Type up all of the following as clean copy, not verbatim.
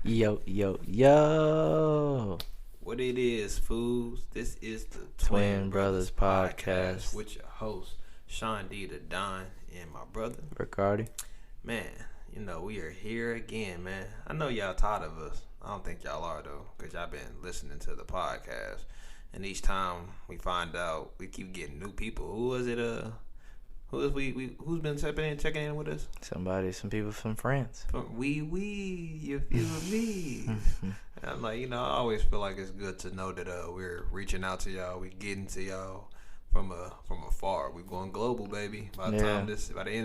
Yo, yo, yo. What it is, fools? This is the Twin Brothers Podcast. with your host, Sean D. the Don, and my brother, Rekardi. Man, we are here again, man. I know y'all tired of us. I don't think y'all are, though, because y'all been listening to the podcast. And each time we find out, we keep getting new people. Who's been checking in with us? Some people from France. You feel me? And I'm like, I always feel like it's good to know that we're reaching out to y'all. We getting to y'all from afar. We going global, baby. By the end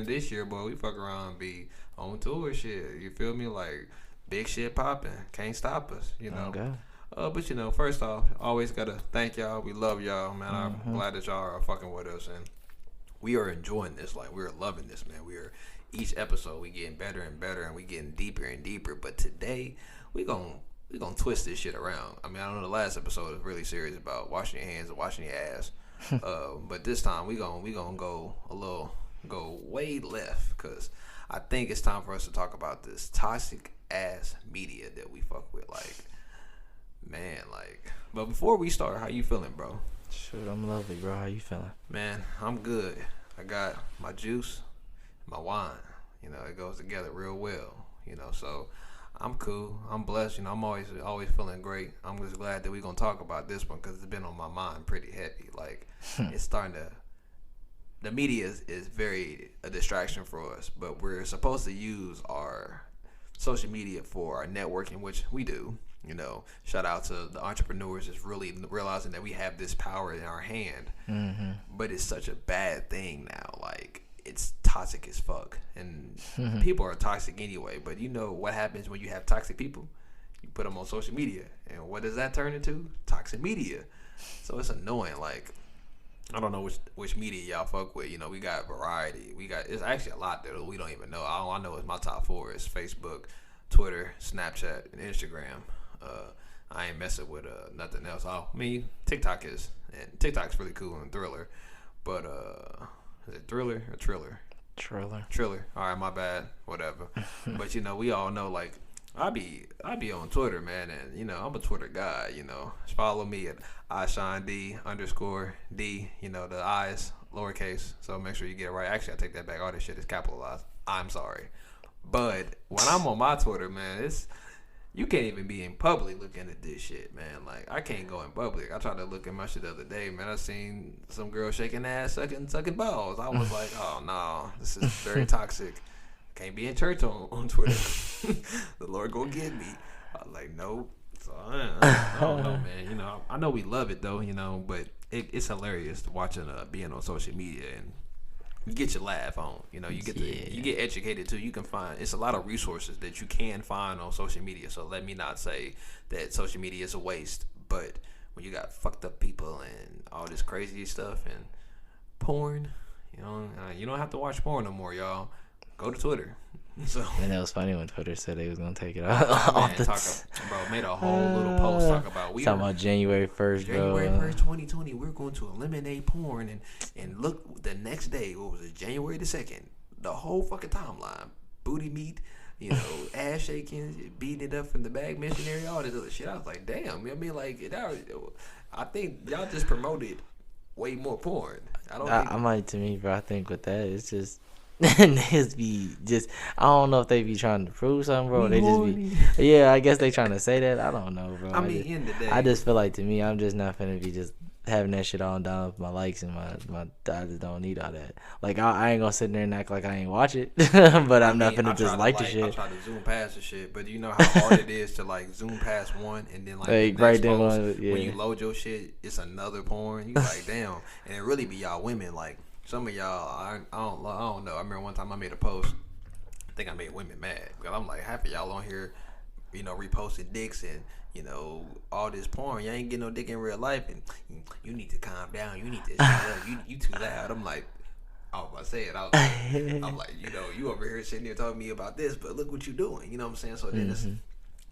of this year, boy, we fuck around and be on tour shit. You feel me? Like big shit popping. Can't stop us. Okay. But first off, always gotta thank y'all. We love y'all, man. I'm glad that y'all are fucking with us, and we are enjoying this. Like, we're loving this, man. Each episode we getting better and better, and we getting deeper and deeper. But today we gonna twist this shit around. I mean, I know the last episode was really serious about washing your hands and washing your ass, but this time we gonna go way left, because I think it's time for us to talk about this toxic ass media that we fuck with. Like, man, like. But before we start, how you feeling, bro? Shoot, I'm lovely, bro. How you feeling? Man, I'm good. I got my juice, my wine. It goes together real well. So I'm cool. I'm blessed. I'm always feeling great. I'm just glad that we're gonna talk about this one, because it's been on my mind pretty heavy. Like, it's starting to. The media is very a distraction for us, but we're supposed to use our social media for our networking, which we do. Shout out to the entrepreneurs that's really realizing that we have this power in our hand. Mm-hmm. But it's such a bad thing now. Like, it's toxic as fuck. And people are toxic anyway. But you know what happens when you have toxic people? You put them on social media. And what does that turn into? Toxic media. So it's annoying. Like, I don't know which media y'all fuck with. We got variety. It's actually a lot that we don't even know. All I know is my top 4 is Facebook, Twitter, Snapchat, and Instagram. I ain't messing with nothing else. TikTok's really cool and Thriller, but is it Thriller or Triller? Triller. All right, my bad. Whatever. But we all know, like, I be on Twitter, man, and I'm a Twitter guy. Just follow me at ISeand _D. The I's lowercase, so make sure you get it right. Actually, I take that back. All this shit is capitalized. I'm sorry, but when I'm on my Twitter, man, you can't even be in public looking at this shit, man. Like, I can't go in public. I tried to look at my shit the other day, man. I seen some girl shaking ass, sucking balls. I was like, oh, no, this is very toxic. Can't be in church on Twitter. The Lord gonna get me. I was like, nope. So, I don't know, man. I know we love it, though, but it's hilarious watching being on social media, and you get your laugh on. You get educated too. You can find, it's a lot of resources that you can find on social media. So let me not say that social media is a waste, but when you got fucked up people and all this crazy stuff and porn, you don't have to watch porn no more, y'all. Go to Twitter. So, and it was funny when Twitter said they was gonna take it off. Bro, made a whole little post talking about January 1st, bro. January 1st, 2020. We're going to eliminate porn, and look, the next day, what was it? January the 2nd. The whole fucking timeline, booty meat, ass shaking, beating it up from the bag missionary, all this other shit. I was like, damn. I think y'all just promoted way more porn. I think with that, it's just. Niggas be just, I don't know if they be trying to prove something, bro. They just be, I guess they trying to say that. I don't know, bro. In the day, I just feel like, to me, I'm just not finna be just having that shit all down with my likes and my I just don't need all that. Like, I ain't gonna sit there and act like I ain't watch it, but I'm not finna just like the shit. I try to zoom past the shit, but you know how hard it is to, like, zoom past one and then, like the right next post, then when you load your shit, it's another porn. You like, damn. And it really be y'all women, like, some of y'all, I don't know. I remember one time I made a post. I think I made women mad, because I'm like, half of y'all on here, reposting dicks and all this porn. You ain't getting no dick in real life, and you need to calm down. You need to shut up. You too loud. I'm like, I was about to say it. I'm like, you over here sitting there talking to me about this, but look what you doing. You know what I'm saying? So then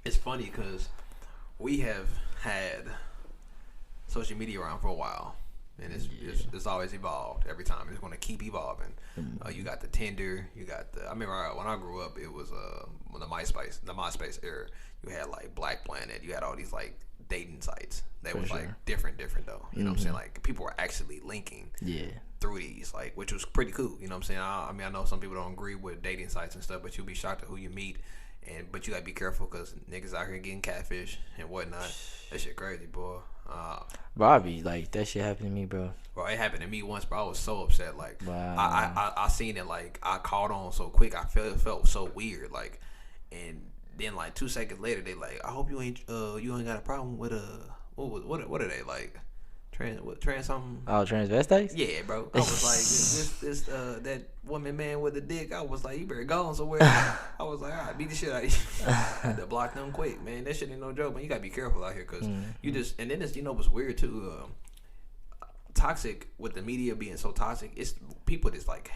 it's funny, because we have had social media around for a while. and it's always evolved every time. It's going to keep evolving. You got the Tinder, you got the. I remember when I grew up, it was when the MySpace era. You had like Black Planet. You had all these like dating sites. They was like different though. You know what I'm saying? Like people were actually linking. Through these, like, which was pretty cool. You know what I'm saying? I mean, I know some people don't agree with dating sites and stuff, but you'll be shocked at who you meet. But you gotta be careful because niggas out here getting catfish and whatnot. That shit crazy, boy. Bobby, like that shit happened to me, bro. Bro, it happened to me once, bro. I was so upset. Like, wow. I seen it. Like, I caught on so quick. I felt so weird. Like, and then like 2 seconds later, they like, I hope you ain't got a problem with what are they like? Trans something? Oh, transvestites? Yeah, bro. I was like, this that woman man with the dick. I was like, you better go on somewhere. I was like, I beat the shit out of you. I had to block them quick, man. That shit ain't no joke, man. You gotta be careful out here, cause you just. And then it's, you know what's weird too. Toxic with the media being so toxic. It's people that's like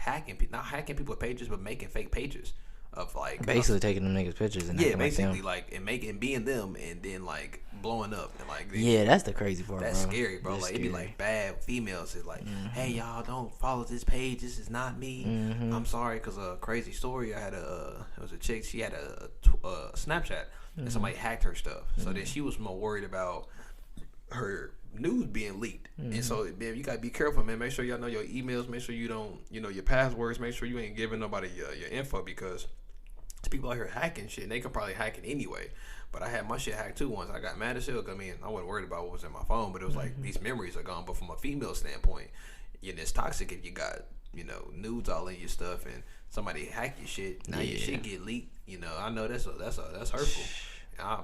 not hacking people's pages, but making fake pages of like basically taking them niggas pictures and basically like and being them and then like blowing up and like that's the crazy part. That's bro. scary, bro. Like it'd be like bad females is like, hey y'all, don't follow this page. This is not me. I'm sorry, cause a crazy story. I had it was a chick. She had a Snapchat and somebody hacked her stuff. So then she was more worried about her news being leaked. And so man, you gotta be careful, man. Make sure y'all know your emails. Make sure you don't, your passwords. Make sure you ain't giving nobody your info because people out here hacking shit. And they can probably hack it anyway. But I had my shit hacked too once. I got mad as hell. I mean, I wasn't worried about what was in my phone, but it was like these memories are gone. But from a female standpoint, it's toxic if you got nudes all in your stuff and somebody hack your shit. Now your shit get leaked. I know that's hurtful.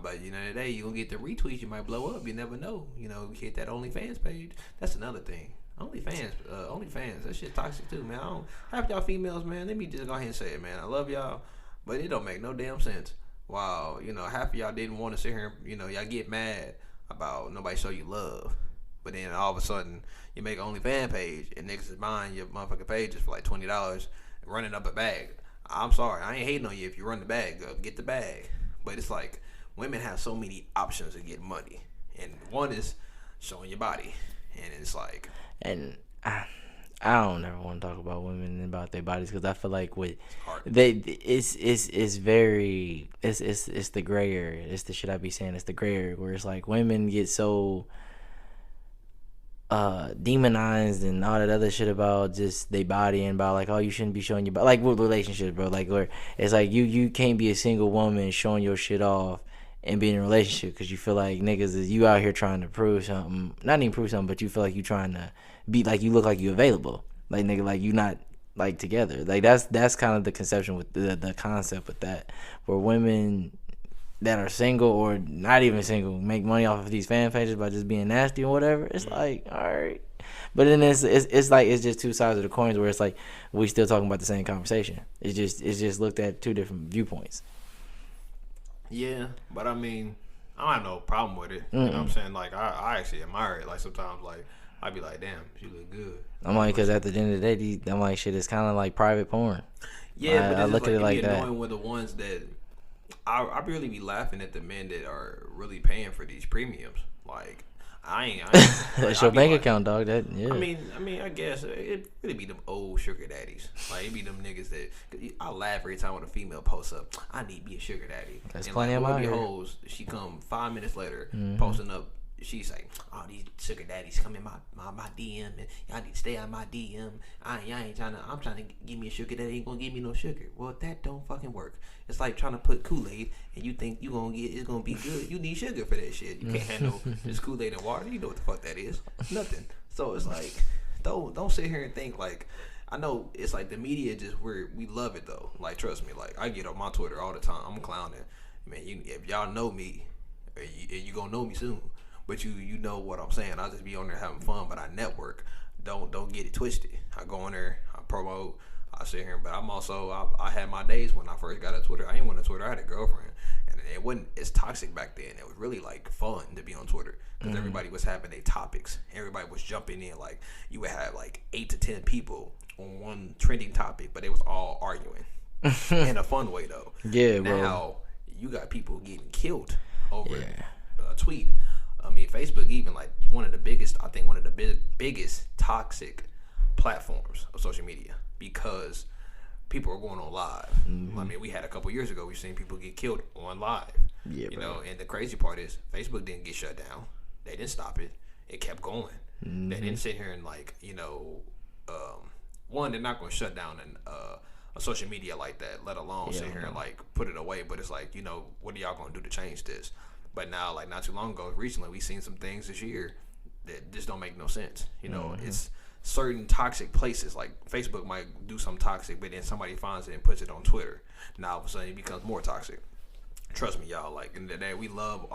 But at the end of the day, you gonna get the retweets. You might blow up. You never know. Hit that OnlyFans page. That's another thing. OnlyFans. That shit toxic too, man. Half y'all females, man. Let me just go ahead and say it, man. I love y'all, but it don't make no damn sense. Wow, half of y'all didn't want to sit here. Y'all get mad about nobody show you love, but then all of a sudden you make an OnlyFans page and niggas is buying your motherfucking pages for like $20, running up a bag. I'm sorry, I ain't hating on you if you run the bag up, get the bag. But it's like women have so many options to get money, and one is showing your body, and it's like, and I don't ever want to talk about women and about their bodies because I feel like it's the gray area. It's the shit I be saying. It's the gray area where it's like women get so demonized and all that other shit about just their body and about like, oh, you shouldn't be showing your body, like with relationships, bro. Like where it's like you can't be a single woman showing your shit off and be in a relationship because you feel like niggas is you out here trying to prove something, not even prove something, but you feel like you trying to be like you look like you available, like nigga, like you not like together. Like that's kind of the conception with the concept with that, where women that are single or not even single make money off of these fan pages by just being nasty or whatever. It's like, all right, but then it's like it's just two sides of the coins where it's like we still talking about the same conversation. It's just looked at two different viewpoints. Yeah, but I mean, I don't have no problem with it. You know what I'm saying? Like I actually admire it. Like sometimes, like I'd be like, damn, she look good. I'm like, because at the end of the day, I'm like, shit, it's kind of like private porn. Yeah, but I look at it like that. Annoying with the ones that I really be laughing at the men that are really paying for these premiums. Like I ain't like, it's your bank account, dog. That yeah. I mean, I guess it really be them old sugar daddies. Like it be them niggas that I laugh every time when a female posts up, I need to be a sugar daddy. That's and plenty like, of my hoes. She come 5 minutes later posting up. She's like, oh, these sugar daddies come in my DM and y'all need to stay on my DM. I'm trying to give me a sugar daddy, ain't gonna give me no sugar. Well, that don't fucking work. It's like trying to put Kool-Aid and you think you gonna get it's gonna be good. You need sugar for that shit. You can't handle just Kool-Aid and water. You know what the fuck that is? Nothing. So it's like, don't sit here and think like, I know it's like the media just we love it though. Like trust me, like I get on my Twitter all the time. I'm clowning. Man, if y'all know me, you gonna know me soon. But you know what I'm saying. I'll just be on there having fun, but I network. Don't get it twisted. I go on there, I promote, I sit here, but I'm also I had my days when I first got a Twitter. I ain't want a Twitter. I had a girlfriend, and it wasn't as toxic back then. It was really like fun to be on Twitter because everybody was having their topics. Everybody was jumping in. Like you would have like 8 to 10 people on one trending topic, but it was all arguing in a fun way though. Yeah. Now you got people getting killed over a tweet. I mean, Facebook even like one of the biggest, I think one of the biggest toxic platforms of social media because people are going on live. I mean, we had a couple years ago, we've seen people get killed on live. Yeah, you bro. know, and the crazy part is Facebook didn't get shut down. They didn't stop it. It kept going. They didn't sit here and like, you know, one, they're not going to shut down a social media like that, let alone sit here and like put it away. But it's like, you know, what are y'all going to do to change this? But now, like not too long ago, recently, we seen some things this year that just don't make no sense. You know, it's certain toxic places. Like Facebook might do something toxic, but then somebody finds it and puts it on Twitter. Now all of a sudden it becomes more toxic. Trust me, y'all. Like in the day, we love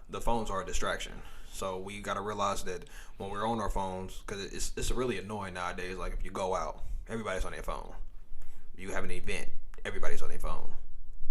the phones are a distraction. So we gotta realize that when we're on our phones, because it's really annoying nowadays. Like if you go out, everybody's on their phone. You have an event, everybody's on their phone.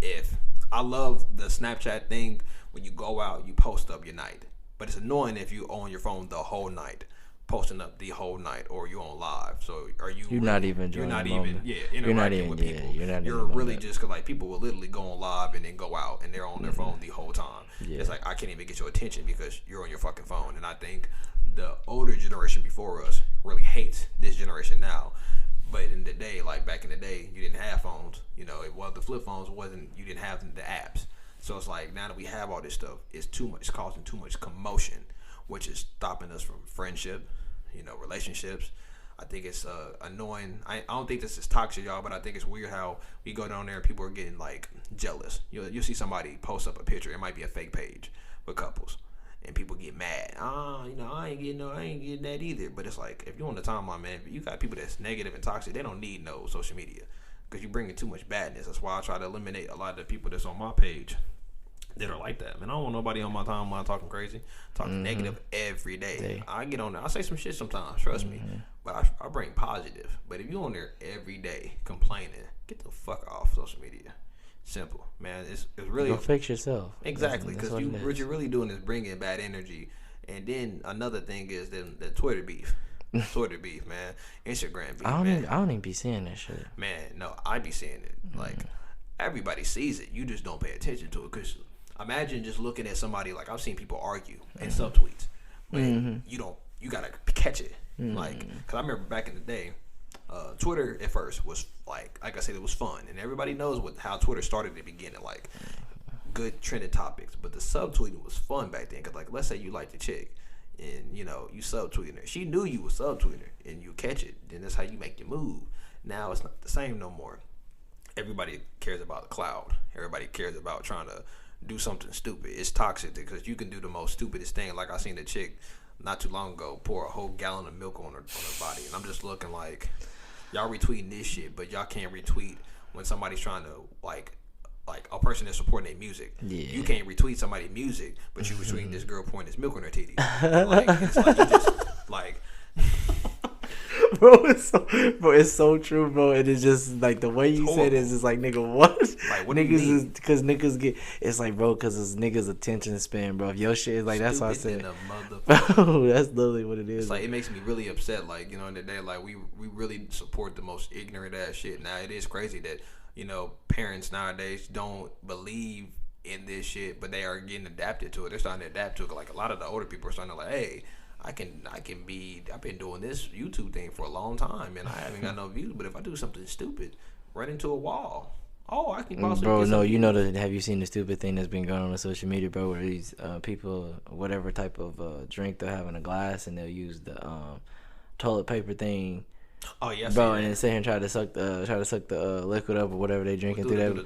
If I love the Snapchat thing, when you go out, you post up your night. But it's annoying if you on your phone the whole night, posting up the whole night, or you on live. So are you? You're not even enjoying the moment. Interacting with people. You're really just cause like people will literally go on live and then go out and they're on their phone the whole time. Yeah. It's like I can't even get your attention because you're on your fucking phone. And I think the older generation before us really hates this generation now. But in the day, like back in the day, you didn't have phones. You know, the flip phones wasn't. You didn't have the apps. So it's like now that we have all this stuff, it's too much. It's causing too much commotion, which is stopping us from friendship, you know, relationships. I think it's annoying. I don't think this is toxic, y'all, but I think it's weird how we go down there and people are getting like jealous. You'll see somebody post up a picture. It might be a fake page with couples, and people get mad. You know, I ain't getting that either. But it's like if you're on the timeline, man, you got people that's negative and toxic. They don't need no social media because you're bringing too much badness. That's why I try to eliminate a lot of the people that's on my page that are like that. Man, I don't want nobody on my timeline talking crazy, talking negative every day. I get on there. I say some shit sometimes, trust me. But I bring positive. But if you on there every day complaining, get the fuck off social media. Simple, man. It's really go fix yourself. Exactly, because what you're really doing is bringing bad energy. And then another thing is the Twitter beef. Twitter beef, man. Instagram beef. I don't even be seeing that shit. Man, no, I be seeing it. Like everybody sees it. You just don't pay attention to it. Cause imagine just looking at somebody like I've seen people argue in subtweets, but you gotta catch it. Like, cause I remember back in the day, Twitter at first was like I said, it was fun, and everybody knows how Twitter started at the beginning, like good trending topics. But the subtweeting was fun back then, cause like let's say you liked the chick, and you know you subtweeting her, she knew you was subtweeting her, and you catch it, then that's how you make your move. Now it's not the same no more. Everybody cares about the cloud. Everybody cares about trying to do something stupid. It's toxic because you can do the most stupidest thing. Like I seen a chick not too long ago pour a whole gallon of milk on her body, and I'm just looking like y'all retweeting this shit, but y'all can't retweet when somebody's trying to like a person that's supporting their music. Yeah. You can't retweet somebody's music, but you retweeting this girl pouring this milk on her titty. Like it's like you just like. Bro, it's so true, bro. And it's just like the way you said it is just like, nigga, what? Like, what niggas is because niggas get it's like, bro, because it's niggas attention span, bro. If your shit is like that's why I said, bro, that's literally what it is. It's like it makes me really upset. Like in the day, like we really support the most ignorant ass shit. Now it is crazy that parents nowadays don't believe in this shit, but they are getting adapted to it. They're starting to adapt to it. Like a lot of the older people are starting to like, hey. I've been doing this YouTube thing for a long time and I haven't got no views, but if I do something stupid, run into a wall. Oh, I can possibly bro, no, you know have you seen the stupid thing that's been going on social media, bro, where these people, whatever type of drink they'll have in a glass and they'll use the toilet paper thing. Oh yes, bro, and then sit here and try to suck the liquid up or whatever they drinking through that.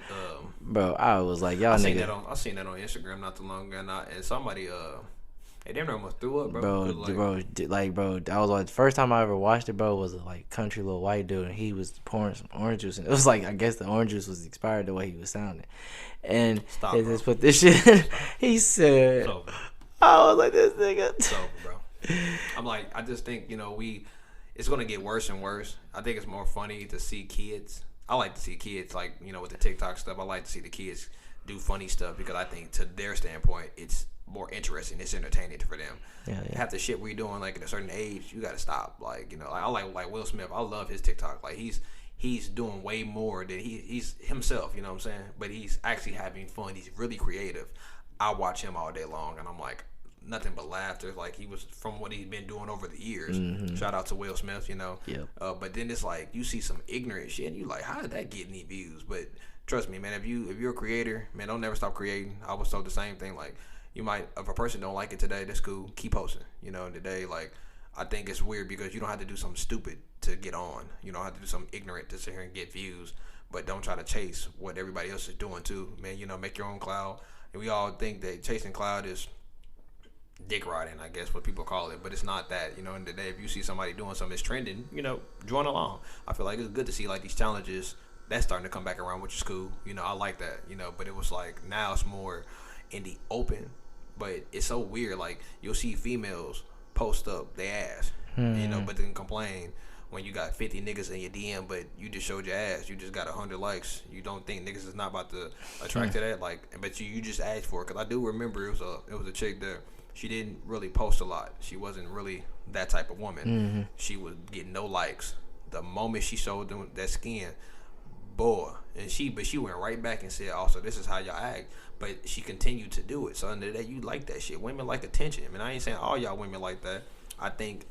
Bro, I was like, y'all niggas. I seen that on Instagram not too long ago, and somebody hey, damn, almost threw up, bro. Bro, that was like the first time I ever watched it, bro. Was a like country little white dude, and he was pouring some orange juice, and it was like I guess the orange juice was expired the way he was sounding, and they just put this shit. In. He said, "I was like this nigga." It's over, bro. I'm like, I just think it's gonna get worse and worse. I think it's more funny to see kids. I like to see kids like with the TikTok stuff. I like to see the kids do funny stuff because I think to their standpoint, it's more interesting. It's entertaining for them. Yeah. Half the shit we're doing like at a certain age, you gotta stop. Like I like Will Smith. I love his TikTok. Like he's doing way more than he's himself. You know what I'm saying? But he's actually having fun. He's really creative. I watch him all day long, and I'm like, nothing but laughter. Like he was from what he's been doing over the years. Mm-hmm. Shout out to Will Smith, you know. Yep. But then it's like you see some ignorant shit, and you like, how did that get any views? But trust me, man. If you're a creator, man, don't never stop creating. I was told the same thing. Like you might, if a person don't like it today, that's cool. Keep posting. You know, today, like I think it's weird because you don't have to do something stupid to get on. You don't have to do something ignorant to sit here and get views. But don't try to chase what everybody else is doing too, man. You know, make your own cloud. And we all think that chasing cloud is dick riding, I guess what people call it, but it's not that. You know, in the day, if you see somebody doing something that's trending, you know, join along. I feel like it's good to see like these challenges that's starting to come back around, which is cool. You know, I like that. You know, but it was like now it's more in the open. But it's so weird. Like you'll see females post up their ass, you know, but then complain when you got 50 niggas in your DM, but you just showed your ass, you just got 100 likes. You don't think niggas is not about to attract to that, like, but you just asked for it. Cause I do remember it was a chick that she didn't really post a lot. She wasn't really that type of woman. Mm-hmm. She was getting no likes. The moment she showed them that skin, boy, but she went right back and said, also, this is how y'all act. But she continued to do it. So under that, you like that shit. Women like attention. I mean, I ain't saying all y'all women like that. I think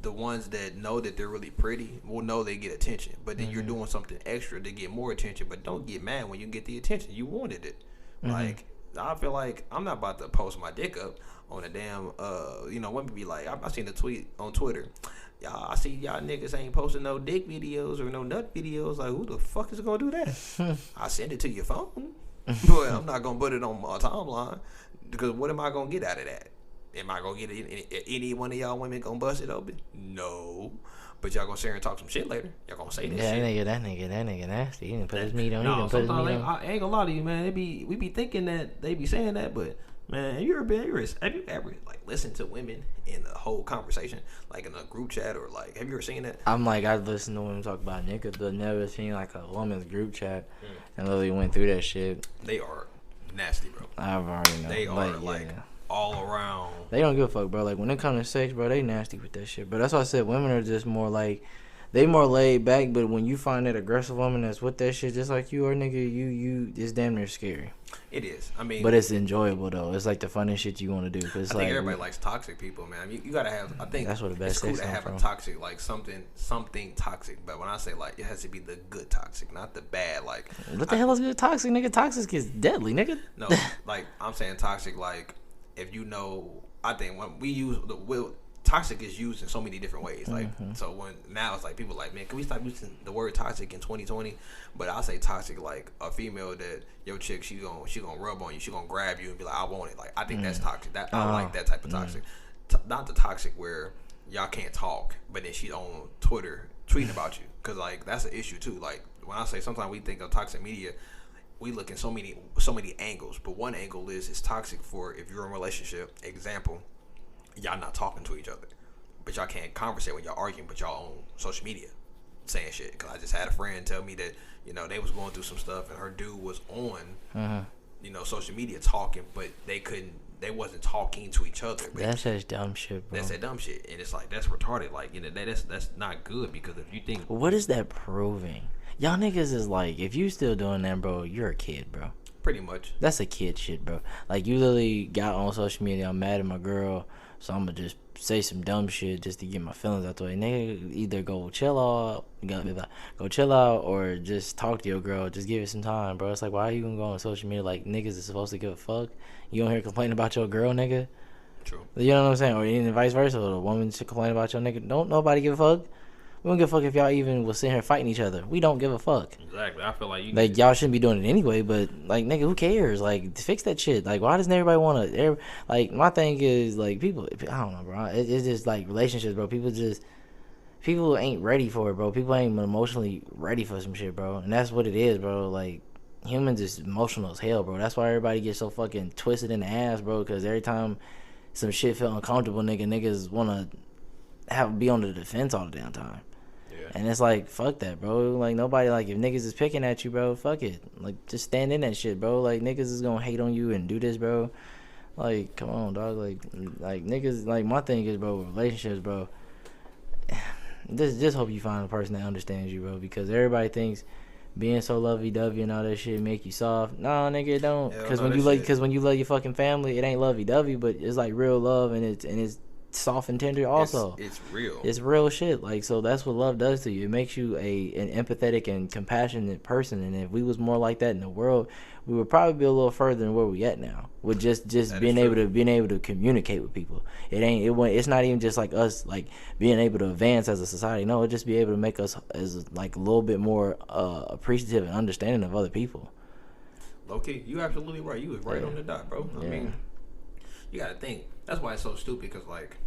the ones that know that they're really pretty will know they get attention. But then you're doing something extra to get more attention. But don't get mad when you get the attention. You wanted it. Like, I feel like I'm not about to post my dick up on a damn, you know, women be like, I seen a tweet on Twitter. Y'all, I see y'all niggas ain't posting no dick videos or no nut videos. Like, who the fuck is gonna do that? I send it to your phone. But I'm not gonna put it on my timeline. Because what am I gonna get out of that? Am I gonna get any one of y'all women gonna bust it open? No. But y'all gonna sit here and talk some shit later. Y'all gonna say this shit. That nigga nasty. He didn't put his meat on. No, sometimes I ain't gonna lie to you, man. We be thinking that they be saying that, but man, have you ever like listened to women in a whole conversation, like in a group chat, or like have you ever seen that? I'm like, I've listened to women talk about niggas, but never seen like a woman's group chat and literally went through that shit. They are nasty, bro. I've already know. They are like all around. They don't give a fuck, bro. Like when it comes to sex, bro, they nasty with that shit. But that's why I said women are just more like, they more laid back. But when you find that aggressive woman that's with that shit, just like you are, nigga, you it's damn near scary. It is. I mean, but it's enjoyable though. It's like the funniest shit you want to do. Cause I think everybody likes toxic people, man. I mean, you gotta have. I think that's what the best. It's cool to have a toxic, like something toxic. But when I say like, it has to be the good toxic, not the bad. Like, what the hell is good toxic, nigga? Toxic is deadly, nigga. No, like I'm saying toxic, like if you know, I think when we use the will. Toxic is used in so many different ways. Like, so when now it's like people like, man, can we stop using the word toxic in 2020? But I say toxic like a female that your chick she gonna rub on you, she gonna grab you and be like, I want it. Like, I think that's toxic. That I like that type of toxic. Not the toxic where y'all can't talk, but then she's on Twitter tweeting about you, because like that's an issue too. Like when I say sometimes we think of toxic media, we look in so many angles. But one angle is it's toxic for if you're in a relationship. Example. Y'all not talking to each other, but y'all can't conversate when y'all arguing, but y'all on social media saying shit. Because I just had a friend tell me that, you know, they was going through some stuff and her dude was on, you know, social media talking, but they wasn't talking to each other. That's that dumb shit, bro. That's that dumb shit, and it's like that's retarded. Like, you know, that's not good, because if you think, what is that proving? Y'all niggas is like, if you still doing that, bro, you're a kid, bro. Pretty much. That's a kid shit, bro. Like, you literally got on social media, I'm mad at my girl, so I'm gonna just say some dumb shit just to get my feelings out the way. Nigga, either go chill out, or just talk to your girl. Just give it some time, bro. It's like, why are you gonna go on social media like niggas is supposed to give a fuck? You don't hear complaining about your girl, nigga? True. You know what I'm saying? Or even vice versa. Or the woman should complain about your nigga. Don't nobody give a fuck. We don't give a fuck if y'all even was sitting here fighting each other. We don't give a fuck. Exactly. I feel like y'all shouldn't be doing it anyway, but like, nigga, who cares? Like, fix that shit. Like, why doesn't everybody want to? Like, my thing is like, people. I don't know, bro. It's just like relationships, bro. People ain't ready for it, bro. People ain't emotionally ready for some shit, bro. And that's what it is, bro. Like, humans is emotional as hell, bro. That's why everybody gets so fucking twisted in the ass, bro. Because every time some shit feel uncomfortable, niggas want to be on the defense all the damn time. And it's like, fuck that, bro. Like, nobody, like, if niggas is picking at you, bro, fuck it. Like, just stand in that shit, bro. Like, niggas is gonna hate on you and do this, bro. Like, come on, dog. Like niggas, like, my thing is, bro, relationships, bro. Just hope you find a person that understands you, bro. Because everybody thinks being so lovey-dovey and all that shit make you soft. No, nigga, it don't. Hell Because no, that shit. when you love your fucking family, it ain't lovey-dovey, but it's like real love, and it's soft and tender also. It's real. It's real shit. Like, so that's what love does to you. It makes you an empathetic and compassionate person. And if we was more like that in the world, we would probably be a little further than where we at now. With just being able to communicate with people. It's not even just like us like being able to advance as a society. No, it just be able to make us as like a little bit more appreciative and understanding of other people. Low key, you absolutely right. You was right on the dot, bro. I mean, you gotta think. That's why it's so stupid. Because like,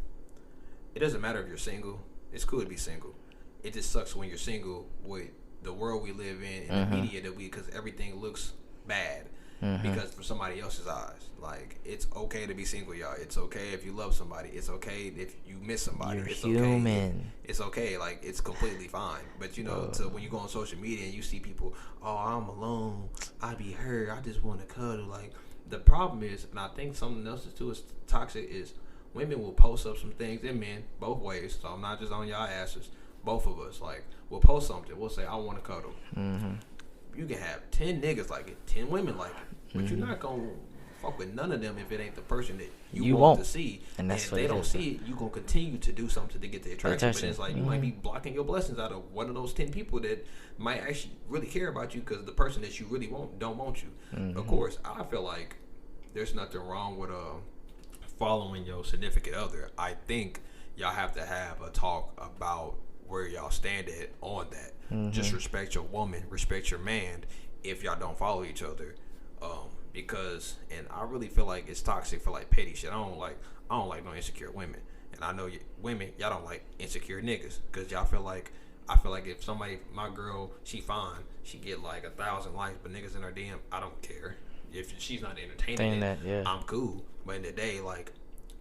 it doesn't matter if you're single. It's cool to be single. It just sucks when you're single with the world we live in and the media that because everything looks bad because for somebody else's eyes. Like, it's okay to be single, y'all. It's okay if you love somebody. It's okay if you miss somebody. You're it's human. Okay. It's okay. Like, it's completely fine. But you know, when you go on social media and you see people, oh, I'm alone. I be hurt. I just want to cuddle. Like, the problem is, and I think something else is too is toxic is. Women will post up some things, and men, both ways. So I'm not just on y'all asses. Both of us, like, we'll post something. We'll say, I want to cuddle. You can have 10 niggas like it, 10 women like it. But you're not going to fuck with none of them if it ain't the person that you want to see. And if they don't see it, you're going to continue to do something to get the attraction. But it's like, you might be blocking your blessings out of one of those 10 people that might actually really care about you because the person that you really want don't want you. Of course, I feel like there's nothing wrong with following your significant other. I think y'all have to have a talk about where y'all stand at on that. Just respect your woman, respect your man if y'all don't follow each other. Because and I really feel like it's toxic for like petty shit. I don't like no insecure women. And I know women, y'all don't like insecure niggas because y'all feel like I feel like if somebody, my girl, she fine, she get like 1,000 likes, but niggas in her DM, I don't care. If she's not entertaining it, I'm cool. But in the day, like,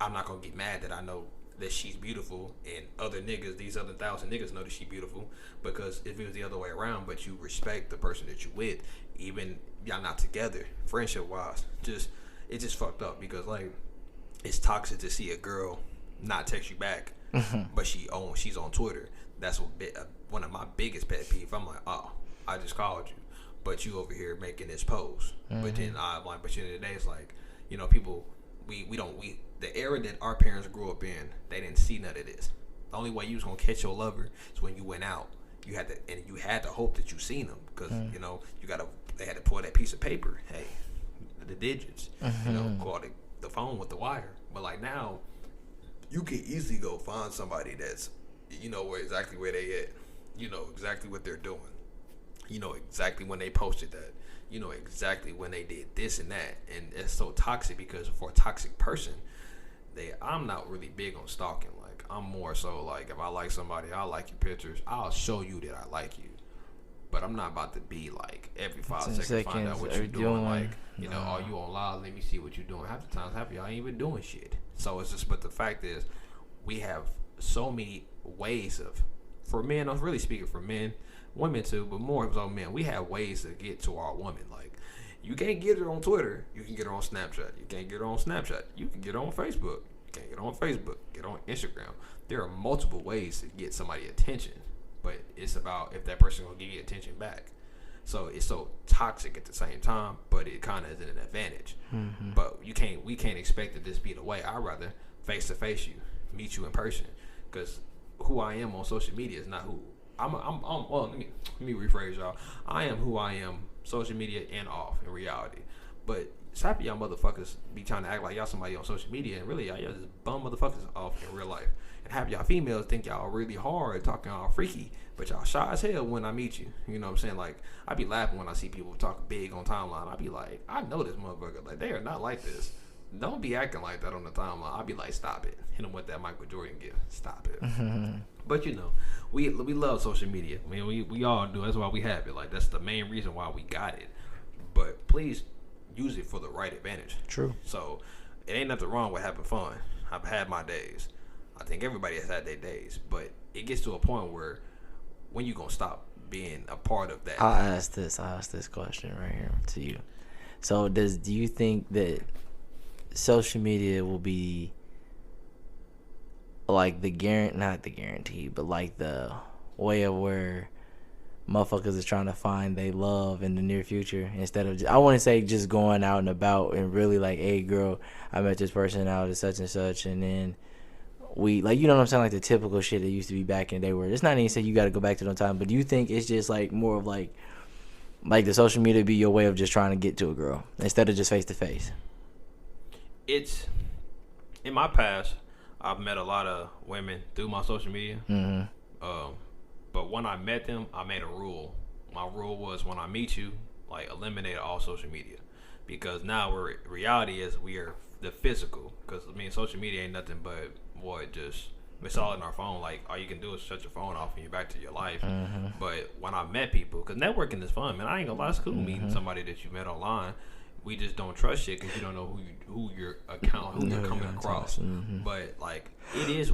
I'm not gonna get mad that I know that she's beautiful and other niggas, these other 1,000 niggas know that she's beautiful. Because if it was the other way around, but you respect the person that you with, even y'all not together, friendship wise, it's just fucked up because like it's toxic to see a girl not text you back, but she's on Twitter. That's one of my biggest pet peeves. I'm like, oh, I just called you. But you over here making this post. But then I'm like, but at the end of the day, it's like, you know, people, the era that our parents grew up in, they didn't see none of this. The only way you was gonna catch your lover is when you went out. You had to hope that you seen them because you know they had to pull that piece of paper. Hey, the digits, you know, call the phone with the wire. But like now, you can easily go find somebody that's, you know, exactly where they at. You know exactly what they're doing. You know exactly when they posted that. You know exactly when they did this and that. And it's so toxic because for a toxic person, I'm not really big on stalking. Like, I'm more so like, if I like somebody, I like your pictures. I'll show you that I like you. But I'm not about to be like, every 5 seconds find out what you're doing. Like, you know, are you on live? Let me see what you're doing. Half the times, y'all ain't even doing shit. So it's just, but the fact is, we have so many ways for men, I'm really speaking for men, women too, but more so men, we have ways to get to our woman. Like, you can't get her on Twitter, you can get her on Snapchat. You can't get her on Snapchat, you can get her on Facebook. You can't get her on Facebook, get her on Instagram. There are multiple ways to get somebody attention, but it's about if that person will give you attention back. So it's so toxic at the same time, but it kind of is an advantage. But we can't expect that this be the way. I'd rather face to face you, meet you in person, because who I am on social media is not who well, let me rephrase, y'all. I am who I am, social media and off in reality. But half of y'all motherfuckers be trying to act like y'all somebody on social media, and really y'all just bum motherfuckers off in real life. And half y'all females think y'all really hard, talking all freaky, but y'all shy as hell when I meet you. You know what I'm saying? Like, I be laughing when I see people talk big on timeline. I be like, I know this motherfucker. Like, they are not like this. Don't be acting like that on the timeline. I be like, stop it. Hit him with that Michael Jordan gift. Stop it. But you know, we love social media. I mean, we all do. That's why we have it. Like, that's the main reason why we got it. But please use it for the right advantage. True. So it ain't nothing wrong with having fun. I've had my days. I think everybody has had their days. But it gets to a point where when you gonna stop being a part of that? I'll ask this question right here to you. So do you think that social media will be like not the guarantee, but like the way of where motherfuckers is trying to find they love in the near future instead of I wouldn't say just going out and about and really like, hey girl, I met this person out at such and such, and then we like, you know what I'm saying, like the typical shit that used to be back in the day, where it's not even say you got to go back to no time, but do you think it's just like more of like the social media be your way of just trying to get to a girl instead of just face to face? It's in my past, I've met a lot of women through my social media. But when I met them, I made a rule. My rule was, when I meet you, like, eliminate all social media, because now reality is we are the physical. Because I mean, social media ain't nothing but just it's all in our phone. Like, all you can do is shut your phone off and you're back to your life. But when I met people, because networking is fun, man. I ain't gonna lie, it's cool meeting somebody that you met online. We just don't trust shit because you don't know who you're coming across. But like, it is.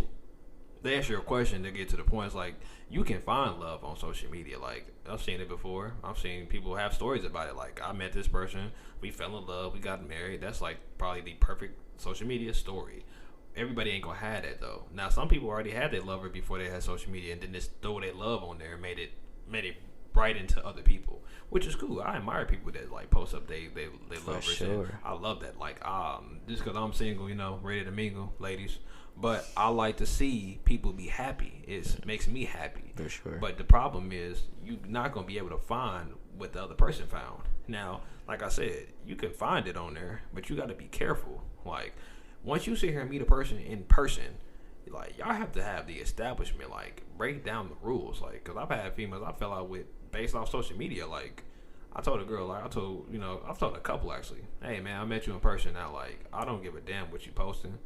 To answer your question, to get to the point, it's like, you can find love on social media. Like, I've seen it before. I've seen people have stories about it. Like, I met this person, we fell in love, we got married. That's like probably the perfect social media story. Everybody ain't gonna have that though. Now, some people already had their lover before they had social media, and then just throw their love on there and made it bright into other people, which is cool. I admire people that like post up they lovers. Sure. I love that. Like, just because I'm single, ready to mingle, ladies. But I like to see people be happy. It makes me happy. For sure. But the problem is, you're not going to be able to find what the other person found. Now, like I said, you can find it on there, but you got to be careful. Like, once you sit here and meet a person in person, like, y'all have to have the establishment, like, break down the rules. Like, because I've had females I fell out with based off social media. Like, I told a girl, like, I've told a couple actually, hey, man, I met you in person now. Like, I don't give a damn what you posting.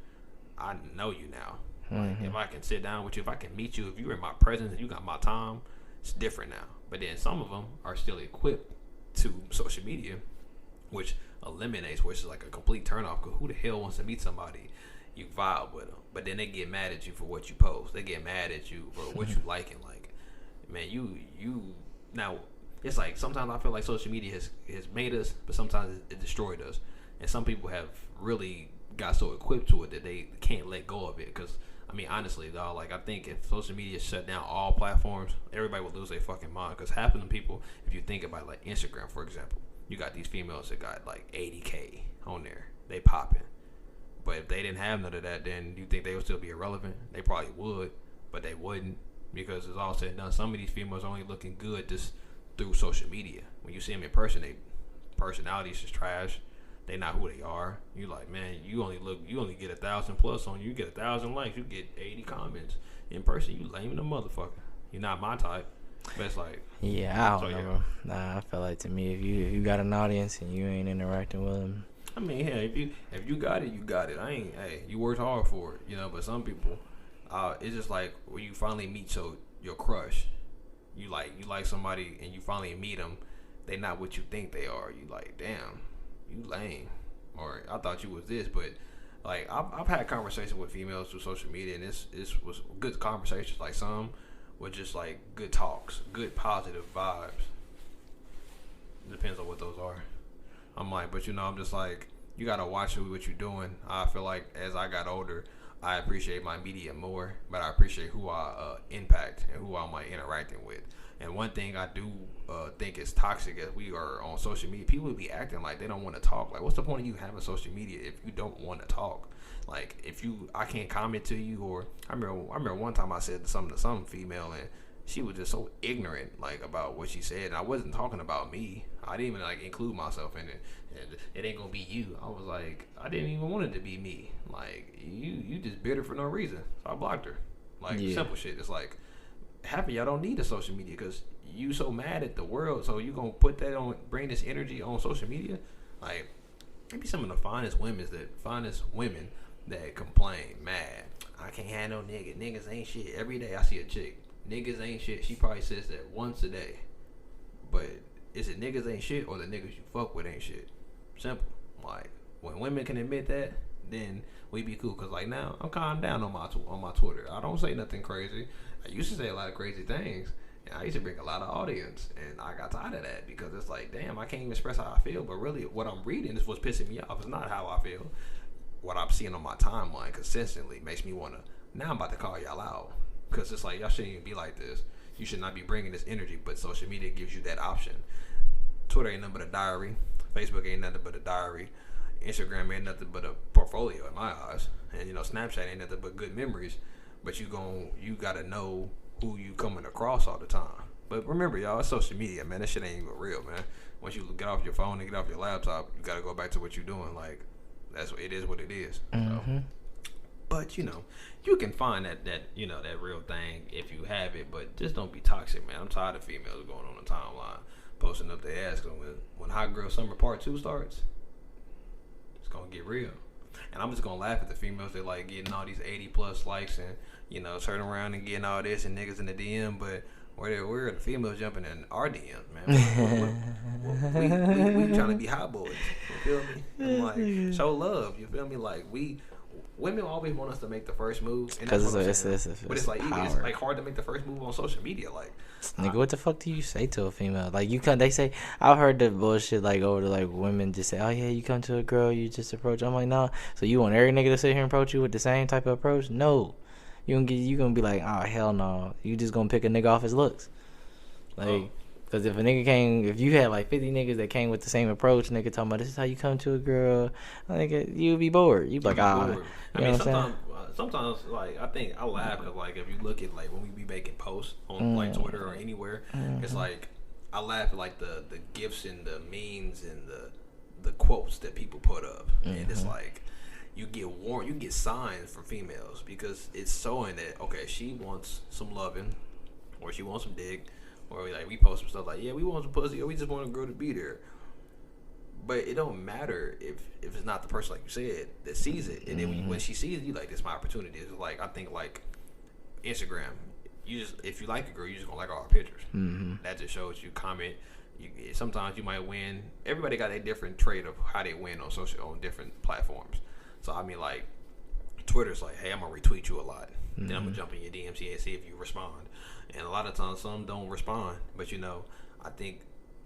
I know you now. Like, if I can sit down with you, if I can meet you, if you're in my presence and you got my time, it's different now. But then some of them are still equipped to social media, which is like a complete turnoff. Because who the hell wants to meet somebody you vibe with them, but then they get mad at you for what you post? They get mad at you for what you liking. Like, man, you now. It's like, sometimes I feel like social media has made us, but sometimes it destroyed us. And some people have really got so equipped to it that they can't let go of it. Because, I mean, honestly, dog, like, I think if social media shut down all platforms, everybody would lose their fucking mind. Because half of them people, if you think about, like, Instagram, for example, you got these females that got, like, 80K on there. They popping. But if they didn't have none of that, then you think they would still be irrelevant? They probably would, but they wouldn't. Because it's all said and done, some of these females are only looking good just through social media. When you see them in person, they personalities is trash. They not who they are. You like, man, you only get 1,000 plus on you. You get 1,000 likes. You get 80 comments. In person, you lame in a motherfucker. You're not my type. But it's like, yeah, I don't know. Yeah. Nah, I feel like, to me, if you got an audience and you ain't interacting with them, I mean, yeah, if you got it, you got it. You worked hard for it, But some people, it's just like when you finally meet your crush. You like somebody and you finally meet them, they not what you think they are. You like, damn, you lame, or I thought you was this. But like, I've had conversations with females through social media, and this was good conversations. Like, some were just like good talks, good positive vibes. Depends on what those are. I'm like, but I'm just like, you gotta watch what you're doing. I feel like as I got older, I appreciate my media more, but I appreciate who I impact and who I'm interacting with. And one thing I do think is toxic as we are on social media, people be acting like they don't want to talk. Like, what's the point of you having social media if you don't want to talk? Like, I can't comment to you, or I remember one time I said something to some female, and she was just so ignorant, like, about what she said. And I wasn't talking about me. I didn't even like include myself in it. And it ain't gonna be you. I was like, I didn't even want it to be me. Like, you just bitter for no reason. So I blocked her. Like, simple shit. It's like, half of y'all don't need the social media because you so mad at the world. So you gonna put that on, bring this energy on social media? Like, maybe some of the finest women that complain, mad, I can't have no nigga. Niggas ain't shit. Every day I see a chick, niggas ain't shit. She probably says that once a day. But is it niggas ain't shit, or the niggas you fuck with ain't shit? Simple. Like, when women can admit that, then we be cool. Cause like, now I'm calm down on my Twitter. I don't say nothing crazy. I used to say a lot of crazy things, and I used to bring a lot of audience, and I got tired of that because it's like, damn, I can't even express how I feel. But really, what I'm reading is what's pissing me off. It's not how I feel. What I'm seeing on my timeline consistently makes me wanna. Now I'm about to call y'all out, cause it's like, y'all shouldn't even be like this. You should not be bringing this energy, but social media gives you that option. Twitter ain't nothing but a diary. Facebook ain't nothing but a diary. Instagram ain't nothing but a portfolio in my eyes. And Snapchat ain't nothing but good memories. But you gotta know who you coming across all the time. But remember, y'all, it's social media, man. That shit ain't even real, man. Once you get off your phone and get off your laptop, you gotta go back to what you're doing. Like, it is what it is. Mm-hmm. So. But you can find that that real thing if you have it. But just don't be toxic, man. I'm tired of females going on the timeline posting up their ass. When Hot Girl Summer Part 2 starts, it's gonna get real. And I'm just gonna laugh at the females that like getting all these 80+ likes and turning around and getting all this and niggas in the DM, but where are the females jumping in our DMs, man? We trying to be hot boys. You feel me? And like show love. You feel me? Like women always want us to make the first move, because but it's like hard to make the first move on social media. Like, nigga, what the fuck do you say to a female? Like, they say, I've heard the bullshit like over to like women just say, oh yeah, you come to a girl, you just approach. I'm like, nah. So you want every nigga to sit here and approach you with the same type of approach? No. You gonna be like, oh hell no. You just gonna pick a nigga off his looks. Like, because if you had like 50 niggas that came with the same approach, nigga talking about this is how you come to a girl, like you'd be bored. You'd be like, I mean, sometimes like I think I laugh because like if you look at like when we be making posts on like Twitter or anywhere, it's like I laugh at like the gifs and the memes and the quotes that people put up, and it's like you get signs from females because it's showing that okay, she wants some loving or she wants some dick. Or we post some stuff like, yeah, we want some pussy, or we just want a girl to be there. But it don't matter if it's not the person like you said that sees it, and then when she sees it, you like, this is my opportunity. It's like I think like Instagram, if you like a girl, you just gonna like all her pictures. That just shows you comment. Sometimes you might win. Everybody got a different trait of how they win on different platforms. So I mean, like Twitter's like, hey, I'm gonna retweet you a lot. Then I'm gonna jump in your DMs and see if you respond. And a lot of times, some don't respond. But I think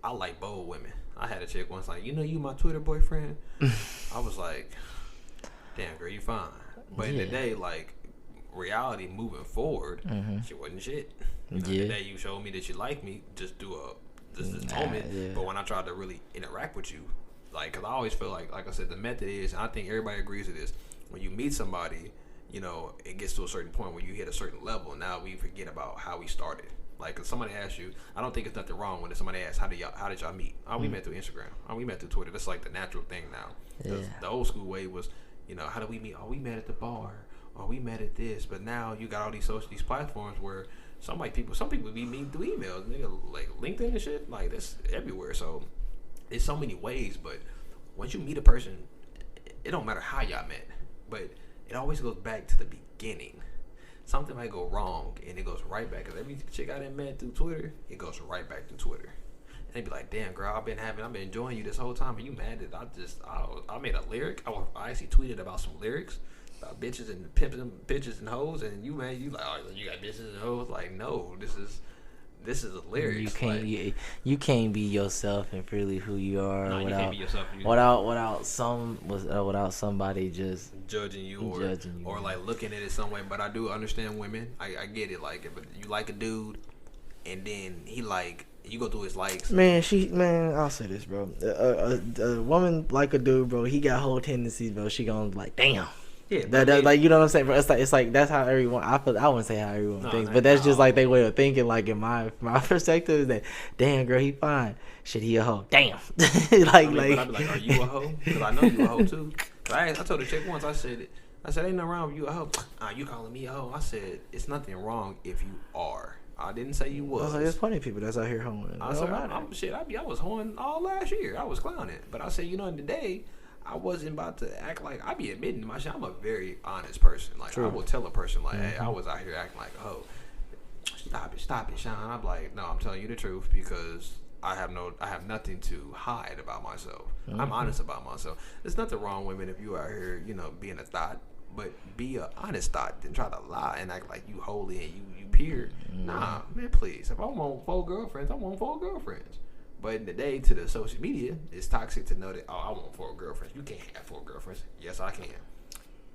I like bold women. I had a chick once like, you my Twitter boyfriend. I was like, damn girl, you fine. But in the day, like reality moving forward, she wasn't shit. The day you showed me that you like me, just this moment. Yeah. But when I tried to really interact with you, like, cause I always feel like I said, the method is, and I think everybody agrees with this, when you meet somebody, it gets to a certain point where you hit a certain level. Now we forget about how we started. Like, if somebody asks you, I don't think it's nothing wrong when somebody asks, how did y'all meet? Oh, we met through Instagram. Oh, we met through Twitter. That's like the natural thing now. Yeah. The old school way was, how did we meet? Oh, we met at the bar. Or we met at this. But now you got all these platforms where some people be meeting through emails. Nigga, like LinkedIn and shit. Like, that's everywhere. So there's so many ways. But once you meet a person, it don't matter how y'all met. But it always goes back to the beginning. Something might go wrong, and it goes right back. Because every chick I done met through Twitter, it goes right back to Twitter. And they be like, damn, girl, I've been enjoying you this whole time, and you mad that I made a lyric? I actually tweeted about some lyrics about bitches and pimps and bitches and hoes, and you like, oh, you got bitches and hoes? Like, no, this is a lyrics. You can't be yourself and freely who you are you can't be yourself. Without somebody just judging you or like looking at it some way. But I do understand women. I get it. Like, if you like a dude and then he like, you go through his likes. Man, I'll say this, bro. A woman like a dude, bro. He got whole tendencies, bro. She gonna like, damn. Yeah, that like, you know what I'm saying, bro? It's like that's how everyone. I wouldn't say how everyone thinks, but that's just like their way of thinking. Like, in my perspective, is that damn girl, he fine. Shit, he a hoe. Damn. But I'd be like, are you a hoe? Because I know you a hoe too. I told the chick once. I said, ain't nothing wrong with you a hoe. You calling me a hoe? I said, it's nothing wrong if you are. I didn't say you was. There's plenty of people that's out here hoeing. I was hoeing all last year. I was clowning, but I said, in the day, I wasn't about to act like, I be admitting to my shit. I'm a very honest person. Like, true. I will tell a person like, hey, I was out here acting like, oh, stop it, Sean. I'm like, no, I'm telling you the truth because I have nothing to hide about myself. I'm honest about myself. There's nothing wrong, women, if you out here, being a thought, but be a honest thought. Then try to lie and act like you holy and you pure. Nah, man, please. If I want 4 girlfriends, I want 4 girlfriends. But in the day, to the social media, it's toxic to know that, oh, I want 4 girlfriends. You can't have 4 girlfriends. Yes, I can.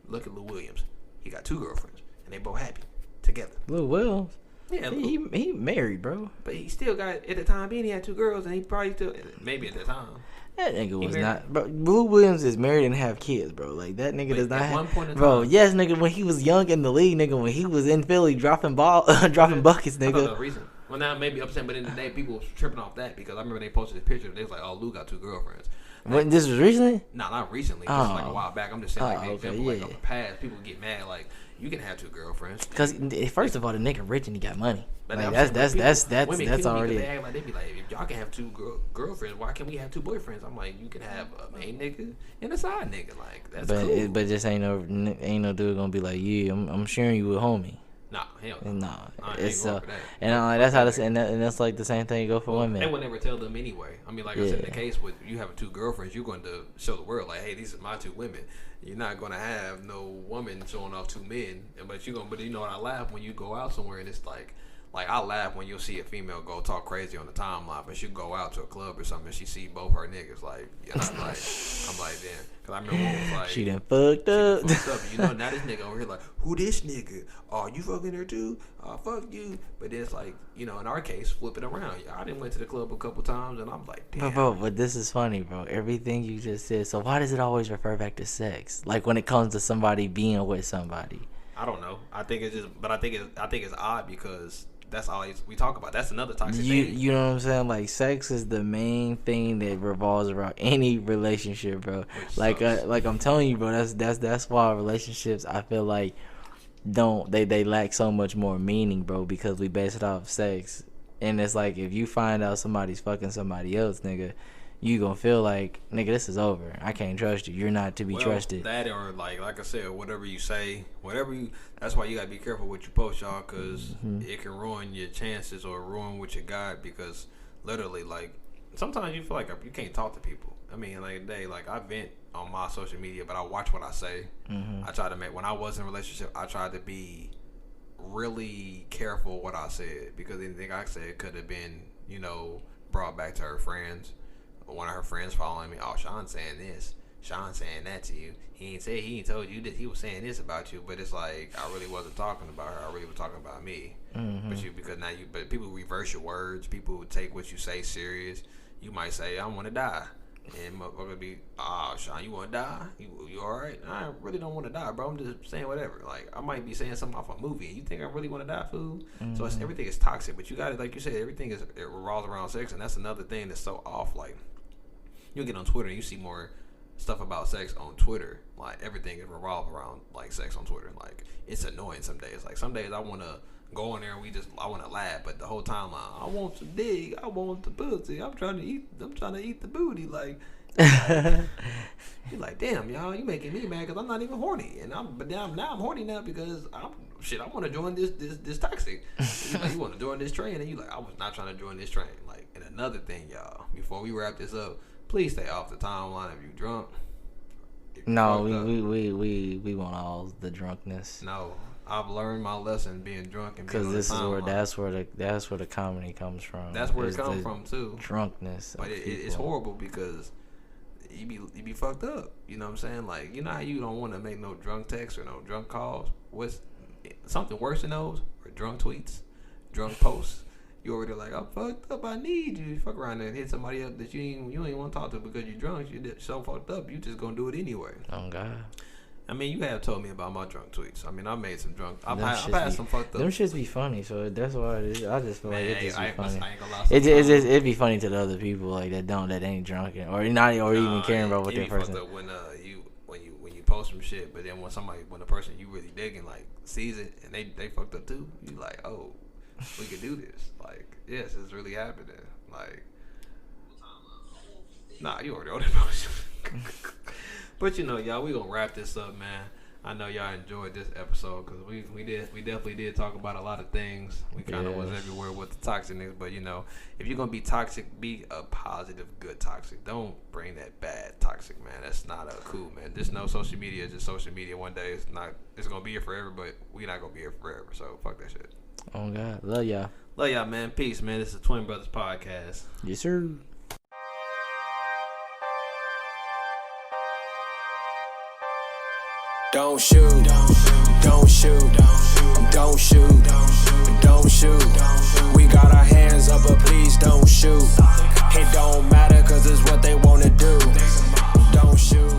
Look at Lou Williams. He got 2 girlfriends, and they both happy together. Lou Williams? Yeah, he married, bro. but he still got at the time being he had 2 girls, and he probably still maybe at the time. That nigga was not, bro. Blue Williams is married and have kids, bro. Like that nigga does not at one point in bro. time, Yes, nigga. When he was young in the league, nigga. When he was in Philly dropping buckets, I thought nigga. the reason. Well, now maybe upset, but in the day people was tripping off that because I remember they posted this picture. They was like, "Oh, Lou got 2 girlfriends." When this was recently? No, not recently. This is like a while back. I'm just saying, like, the okay, example, like, yeah. of the past, people get mad, like, you can have 2 girlfriends. Because first of all, the nigga rich and he got money. But Like women, that's already. They act like they be like, if y'all can have 2 girlfriends, why can't we have 2 boyfriends? I'm like, you can have a main nigga and a side nigga. Like that's cool. But just ain't no dude gonna be like, yeah, I'm sharing you with homie. Nah, hell no. Nah, it's and that's how this and that's like the same thing go for women. They would never tell them anyway. I mean, like I said, in the case with you having 2 girlfriends, you're going to show the world like, hey, these are my 2 women. You're not going to have no woman showing off 2 men. But you know what, I laugh when you go out somewhere and it's like I laugh when you'll see a female go talk crazy on the timeline, but she go out to a club or something and she see both her niggas. Like, yeah, I'm like, damn. Because I remember one was like, she done fucked up. You know, now this nigga over here like, who this nigga? Oh, you fucking her too? Oh, fuck you. But then it's like, you know, in our case, flip it around. I done went to the club a couple times and I'm like, damn. But this is funny, bro. Everything you just said. So why does it always refer back to sex? Like when it comes to somebody being with somebody. I don't know. I think it's odd because that's all we talk about. That's another toxic thing. You know what I'm saying? Like sex is the main thing that revolves around any relationship, bro. Like I'm telling you, bro. That's why relationships, I feel like, they lack so much more meaning, bro, because we base it off of sex. And it's like if you find out somebody's fucking somebody else, nigga, you gonna feel like, nigga, this is over. I can't trust you. You're not to be trusted. That or like I said, whatever you say, that's why you gotta be careful what you post, y'all, because it can ruin your chances or ruin what you got. Because literally, like, sometimes you feel like you can't talk to people. I mean, like today, like I vent on my social media, but I watch what I say. I try to when I was in a relationship, I tried to be really careful what I said because anything I said could have been, you know, brought back to her friends. One of her friends following me. Oh, Sean saying this. Sean saying that to you. He ain't told you that he was saying this about you. But it's like I really wasn't talking about her. I really was talking about me. But people reverse your words. People take what you say serious. You might say, I want to die. And motherfucker be, Sean, you want to die? You all right? I really don't want to die, bro. I'm just saying whatever. Like, I might be saying something off a movie. You think I really want to die, fool? So everything is toxic. But you got to, like you said, everything it revolves around sex. And that's another thing that's so off. Like, you get on Twitter and you see more stuff about sex on Twitter. Like, everything is revolved around, like, sex on Twitter. Like, it's annoying some days. Like, some days I want to go in there and I want to laugh, but the whole time I want to dig, I want the pussy, I'm trying to eat the booty. Like, you're like, damn, y'all, you making me mad because I'm not even horny, but now I'm horny now because I want to join this toxic. Like, you want to join this train, and you like, I was not trying to join this train. Like, and another thing, y'all, before we wrap this up, please stay off the timeline if you drunk. No, we want all the drunkenness. No, I've learned my lesson being drunk and being on the timeline. Because that's where the comedy comes from. That's where it comes from too. Drunkenness. But it's horrible because you be fucked up. You know what I'm saying? Like, you know how you don't want to make no drunk texts or no drunk calls? What's something worse than those? Or drunk tweets, drunk posts. You already like, I'm fucked up, I need you. Fuck around there and hit somebody up that you ain't want to talk to because you're drunk. You're so fucked up, you just gonna do it anyway. Oh God. I mean, you have told me about my drunk tweets. I mean, I made some drunk. I've had some fucked up. Them shits be funny, so that's why I just feel like it just be funny. I ain't gonna lie. It'd be funny to the other people like that ain't drunk or not or even caring about what their person. Fucked up when you post some shit, but then when the person you really digging like sees it and they fucked up too, you like, oh, we could do this. Like, yes, it's really happening. Like, nah, you already know that motion. But, you know, y'all, we gonna wrap this up, man. I know y'all enjoyed this episode because we definitely did talk about a lot of things. We kind of was everywhere with the toxicness, but, you know, if you're gonna be toxic, be a positive, good toxic. Don't bring that bad toxic, man. That's not cool, man. There's no social media. It's just social media. One day it's gonna be here forever, but we're not gonna be here forever. So fuck that shit. Oh God, love y'all. Love y'all, man. Peace, man. This is the Twin Brothers Podcast. Yes, sir. Don't shoot, don't shoot, don't shoot, don't shoot. We got our hands up, but please don't shoot. It don't matter, cause it's what they wanna do. Don't shoot.